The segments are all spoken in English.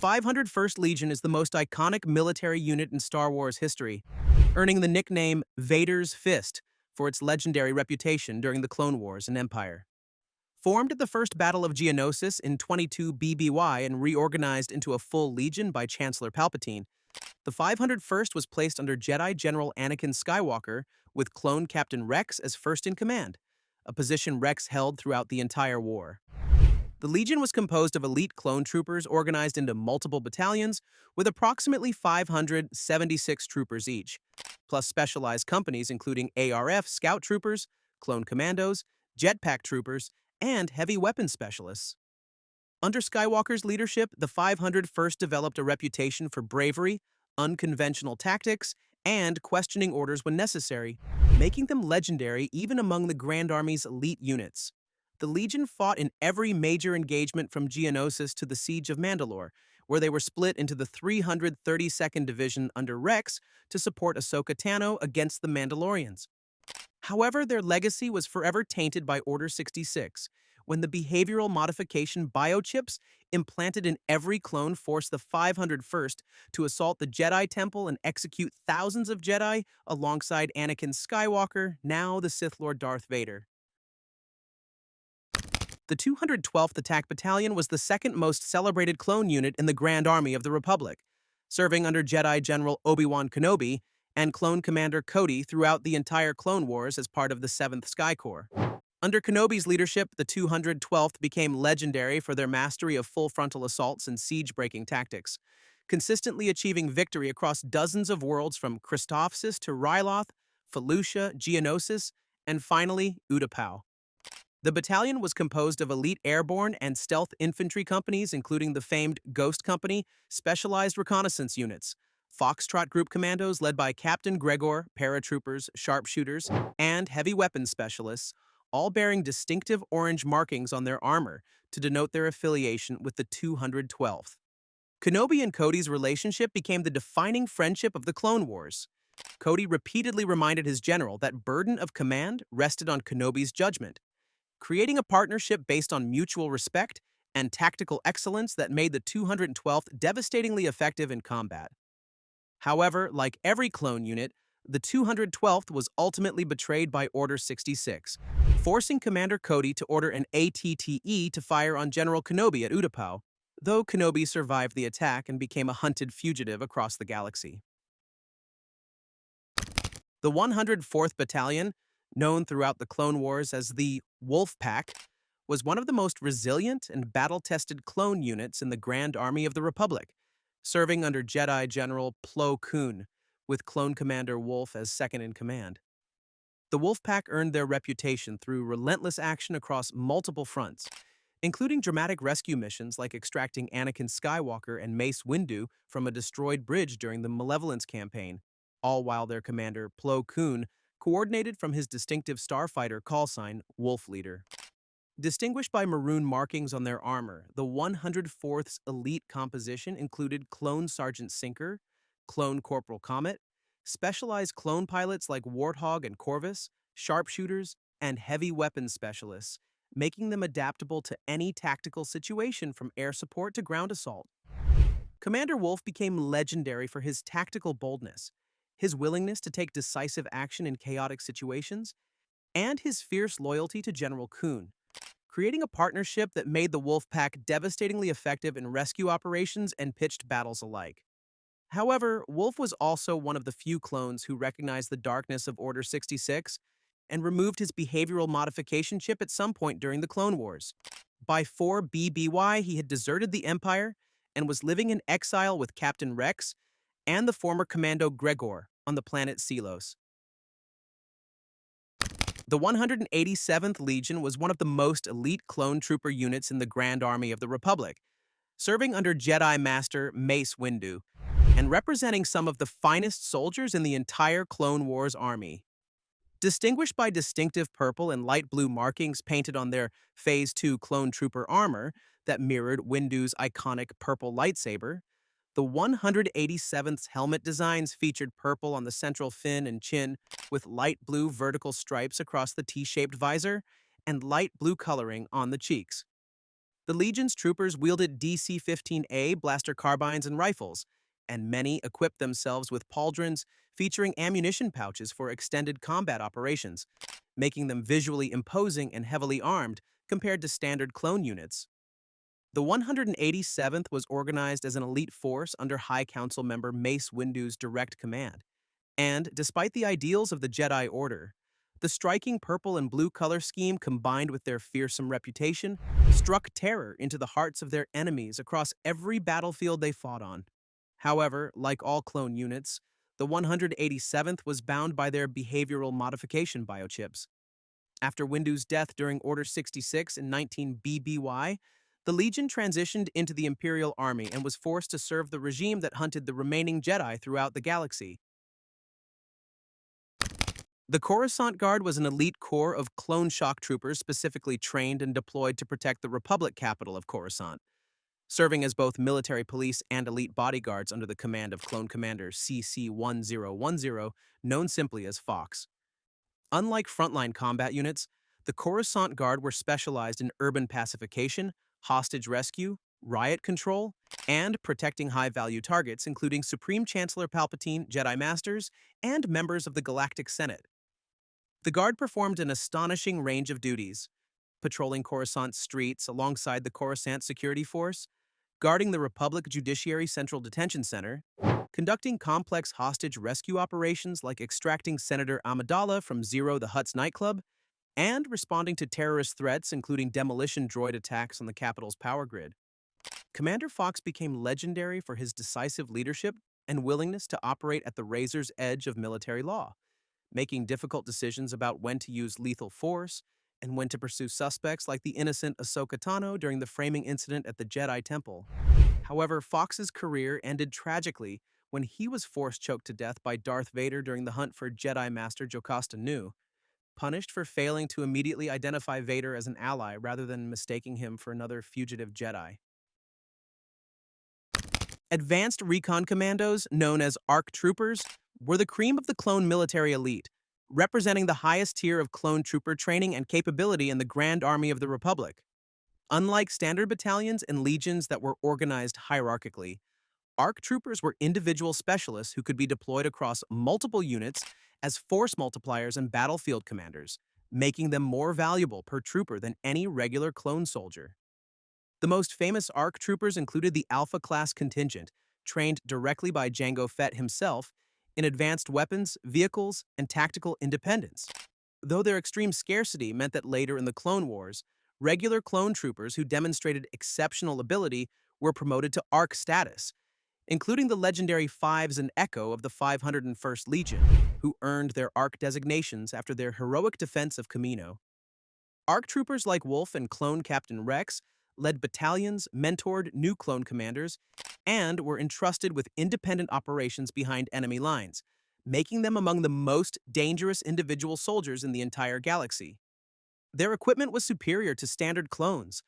501st Legion is the most iconic military unit in Star Wars history, earning the nickname Vader's Fist for its legendary reputation during the Clone Wars and Empire. Formed at the First Battle of Geonosis in 22 BBY and reorganized into a full legion by Chancellor Palpatine, the 501st was placed under Jedi General Anakin Skywalker with clone Captain Rex as first in command, a position Rex held throughout the entire war. The Legion was composed of elite clone troopers organized into multiple battalions with approximately 576 troopers each, plus specialized companies including ARF scout troopers, clone commandos, jetpack troopers, and heavy weapons specialists. Under Skywalker's leadership, the 501st developed a reputation for bravery, unconventional tactics, and questioning orders when necessary, making them legendary even among the Grand Army's elite units. The Legion fought in every major engagement from Geonosis to the Siege of Mandalore, where they were split into the 332nd Division under Rex to support Ahsoka Tano against the Mandalorians. However, their legacy was forever tainted by Order 66, when the behavioral modification biochips implanted in every clone forced the 501st to assault the Jedi Temple and execute thousands of Jedi alongside Anakin Skywalker, now the Sith Lord Darth Vader. The 212th Attack Battalion was the second most celebrated clone unit in the Grand Army of the Republic, serving under Jedi General Obi-Wan Kenobi and Clone Commander Cody throughout the entire Clone Wars as part of the 7th Sky Corps. Under Kenobi's leadership, the 212th became legendary for their mastery of full frontal assaults and siege-breaking tactics, consistently achieving victory across dozens of worlds from Christophsis to Ryloth, Felucia, Geonosis, and finally, Utapau. The battalion was composed of elite airborne and stealth infantry companies, including the famed Ghost Company, specialized reconnaissance units, Foxtrot Group Commandos led by Captain Gregor, paratroopers, sharpshooters, and heavy weapons specialists, all bearing distinctive orange markings on their armor to denote their affiliation with the 212th. Kenobi and Cody's relationship became the defining friendship of the Clone Wars. Cody repeatedly reminded his general that burden of command rested on Kenobi's judgment, creating a partnership based on mutual respect and tactical excellence that made the 212th devastatingly effective in combat. However, like every clone unit, the 212th was ultimately betrayed by Order 66, forcing Commander Cody to order an ATTE to fire on General Kenobi at Utapau, though Kenobi survived the attack and became a hunted fugitive across the galaxy. The 104th Battalion, known throughout the Clone Wars as the Wolf Pack, was one of the most resilient and battle-tested clone units in the Grand Army of the Republic, serving under Jedi General Plo Koon, with Clone Commander Wolf as second in command. The Wolf Pack earned their reputation through relentless action across multiple fronts, including dramatic rescue missions like extracting Anakin Skywalker and Mace Windu from a destroyed bridge during the Malevolence campaign, all while their commander, Plo Koon, coordinated from his distinctive starfighter call sign, Wolf Leader. Distinguished by maroon markings on their armor, the 104th's elite composition included Clone Sergeant Sinker, Clone Corporal Comet, specialized clone pilots like Warthog and Corvus, sharpshooters, and heavy weapons specialists, making them adaptable to any tactical situation from air support to ground assault. Commander Wolf became legendary for his tactical boldness, his willingness to take decisive action in chaotic situations, and his fierce loyalty to General Koon, creating a partnership that made the Wolf Pack devastatingly effective in rescue operations and pitched battles alike. However, Wolf was also one of the few clones who recognized the darkness of Order 66 and removed his behavioral modification chip at some point during the Clone Wars. By 4 BBY, he had deserted the Empire and was living in exile with Captain Rex and the former Commando Gregor on the planet Selos. The 187th Legion was one of the most elite clone trooper units in the Grand Army of the Republic, serving under Jedi Master Mace Windu, and representing some of the finest soldiers in the entire Clone Wars army. Distinguished by distinctive purple and light blue markings painted on their Phase 2 clone trooper armor that mirrored Windu's iconic purple lightsaber, the 187th's helmet designs featured purple on the central fin and chin, with light blue vertical stripes across the T-shaped visor and light blue coloring on the cheeks. The Legion's troopers wielded DC-15A blaster carbines and rifles, and many equipped themselves with pauldrons featuring ammunition pouches for extended combat operations, making them visually imposing and heavily armed compared to standard clone units. The 187th was organized as an elite force under High Council member Mace Windu's direct command. And despite the ideals of the Jedi Order, the striking purple and blue color scheme combined with their fearsome reputation struck terror into the hearts of their enemies across every battlefield they fought on. However, like all clone units, the 187th was bound by their behavioral modification biochips. After Windu's death during Order 66 in 19 BBY, the Legion transitioned into the Imperial Army and was forced to serve the regime that hunted the remaining Jedi throughout the galaxy. The Coruscant Guard was an elite corps of clone shock troopers specifically trained and deployed to protect the Republic capital of Coruscant, serving as both military police and elite bodyguards under the command of Clone Commander CC-1010, known simply as Fox. Unlike frontline combat units, the Coruscant Guard were specialized in urban pacification, hostage rescue, riot control, and protecting high-value targets including Supreme Chancellor Palpatine, Jedi Masters, and members of the Galactic Senate. The Guard performed an astonishing range of duties, patrolling Coruscant streets alongside the Coruscant Security Force, guarding the Republic Judiciary Central Detention Center, conducting complex hostage rescue operations like extracting Senator Amidala from Zero the Hutt's nightclub, and responding to terrorist threats including demolition droid attacks on the capital's power grid. Commander Fox became legendary for his decisive leadership and willingness to operate at the razor's edge of military law, making difficult decisions about when to use lethal force and when to pursue suspects like the innocent Ahsoka Tano during the framing incident at the Jedi Temple. However, Fox's career ended tragically when he was force-choked to death by Darth Vader during the hunt for Jedi Master Jocasta Nu, punished for failing to immediately identify Vader as an ally rather than mistaking him for another fugitive Jedi. Advanced Recon Commandos, known as ARC Troopers, were the cream of the clone military elite, representing the highest tier of clone trooper training and capability in the Grand Army of the Republic. Unlike standard battalions and legions that were organized hierarchically, ARC troopers were individual specialists who could be deployed across multiple units as force multipliers and battlefield commanders, making them more valuable per trooper than any regular clone soldier. The most famous ARC troopers included the Alpha Class contingent, trained directly by Jango Fett himself in advanced weapons, vehicles, and tactical independence. Though their extreme scarcity meant that later in the Clone Wars, regular clone troopers who demonstrated exceptional ability were promoted to ARC status, including the legendary Fives and Echo of the 501st Legion, who earned their ARC designations after their heroic defense of Kamino. ARC troopers like Wolf and Clone Captain Rex led battalions, mentored new clone commanders, and were entrusted with independent operations behind enemy lines, making them among the most dangerous individual soldiers in the entire galaxy. Their equipment was superior to standard clones,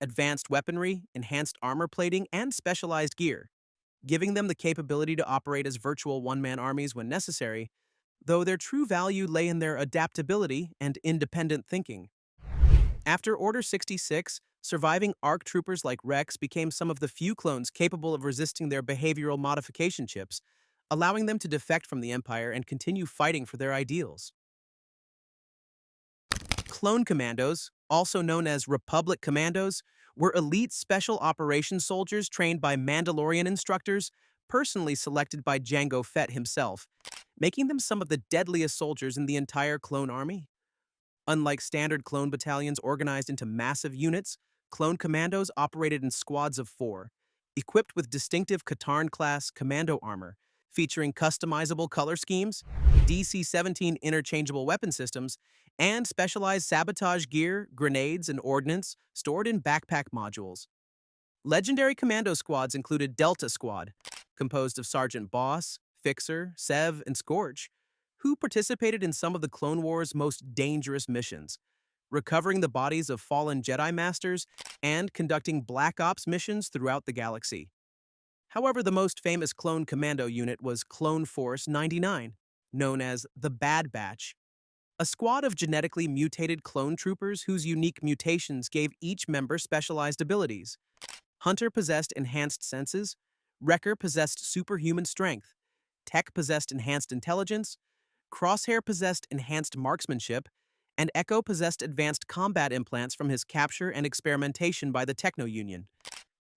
advanced weaponry, enhanced armor plating, and specialized gear, giving them the capability to operate as virtual one-man armies when necessary, though their true value lay in their adaptability and independent thinking. After Order 66, surviving ARC troopers like Rex became some of the few clones capable of resisting their behavioral modification chips, allowing them to defect from the Empire and continue fighting for their ideals. Clone Commandos, also known as Republic Commandos, were elite special operations soldiers trained by Mandalorian instructors, personally selected by Jango Fett himself, making them some of the deadliest soldiers in the entire clone army. Unlike standard clone battalions organized into massive units, Clone Commandos operated in squads of 4, equipped with distinctive Katarn-class commando armor, featuring customizable color schemes, DC-17 interchangeable weapon systems, and specialized sabotage gear, grenades, and ordnance stored in backpack modules. Legendary commando squads included Delta Squad, composed of Sergeant Boss, Fixer, Sev, and Scorch, who participated in some of the Clone Wars' most dangerous missions, recovering the bodies of fallen Jedi Masters and conducting Black Ops missions throughout the galaxy. However, the most famous clone commando unit was Clone Force 99, known as the Bad Batch. A squad of genetically mutated clone troopers whose unique mutations gave each member specialized abilities. Hunter possessed enhanced senses, Wrecker possessed superhuman strength, Tech possessed enhanced intelligence, Crosshair possessed enhanced marksmanship, and Echo possessed advanced combat implants from his capture and experimentation by the Techno Union.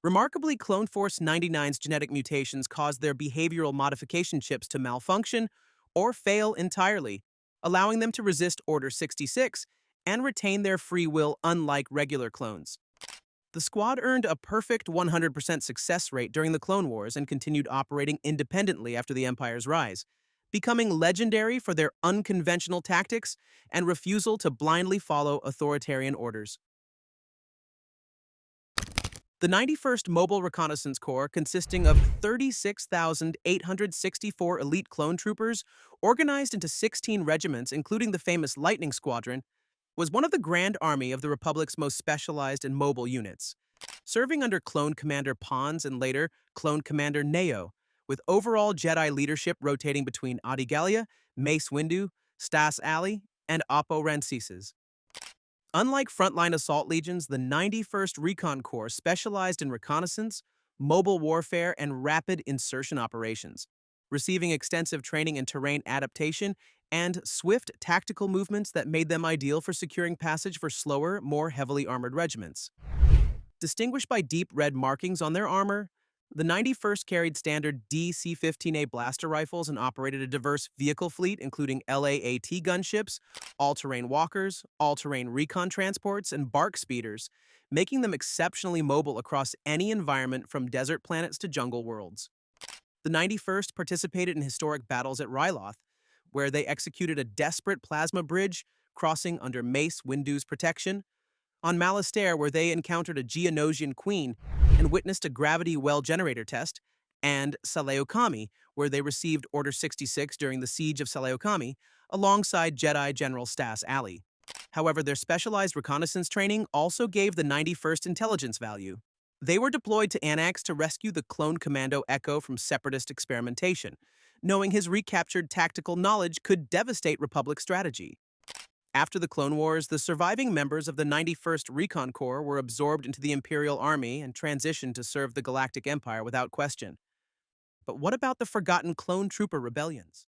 Remarkably, Clone Force 99's genetic mutations caused their behavioral modification chips to malfunction or fail entirely, allowing them to resist Order 66 and retain their free will unlike regular clones. The squad earned a perfect 100% success rate during the Clone Wars and continued operating independently after the Empire's rise, becoming legendary for their unconventional tactics and refusal to blindly follow authoritarian orders. The 91st Mobile Reconnaissance Corps, consisting of 36,864 elite clone troopers organized into 16 regiments, including the famous Lightning Squadron, was one of the Grand Army of the Republic's most specialized and mobile units, serving under Clone Commander Pons and later Clone Commander Neo, with overall Jedi leadership rotating between Adi Gallia, Mace Windu, Stas Ali, and Oppo Rancises. Unlike frontline assault legions, the 91st Recon Corps specialized in reconnaissance, mobile warfare, and rapid insertion operations, receiving extensive training in terrain adaptation and swift tactical movements that made them ideal for securing passage for slower, more heavily armored regiments. Distinguished by deep red markings on their armor, the 91st carried standard DC-15A blaster rifles and operated a diverse vehicle fleet including LAAT gunships, all-terrain walkers, all-terrain recon transports, and bark speeders, making them exceptionally mobile across any environment from desert planets to jungle worlds. The 91st participated in historic battles at Ryloth, where they executed a desperate plasma bridge crossing under Mace Windu's protection, on Malastare, where they encountered a Geonosian queen and witnessed a gravity well generator test, and Saleokami, where they received Order 66 during the Siege of Saleokami, alongside Jedi General Stas Ali. However, their specialized reconnaissance training also gave the 91st intelligence value. They were deployed to Annax to rescue the clone commando Echo from separatist experimentation, knowing his recaptured tactical knowledge could devastate Republic strategy. After the Clone Wars, the surviving members of the 91st Recon Corps were absorbed into the Imperial Army and transitioned to serve the Galactic Empire without question. But what about the forgotten clone trooper rebellions?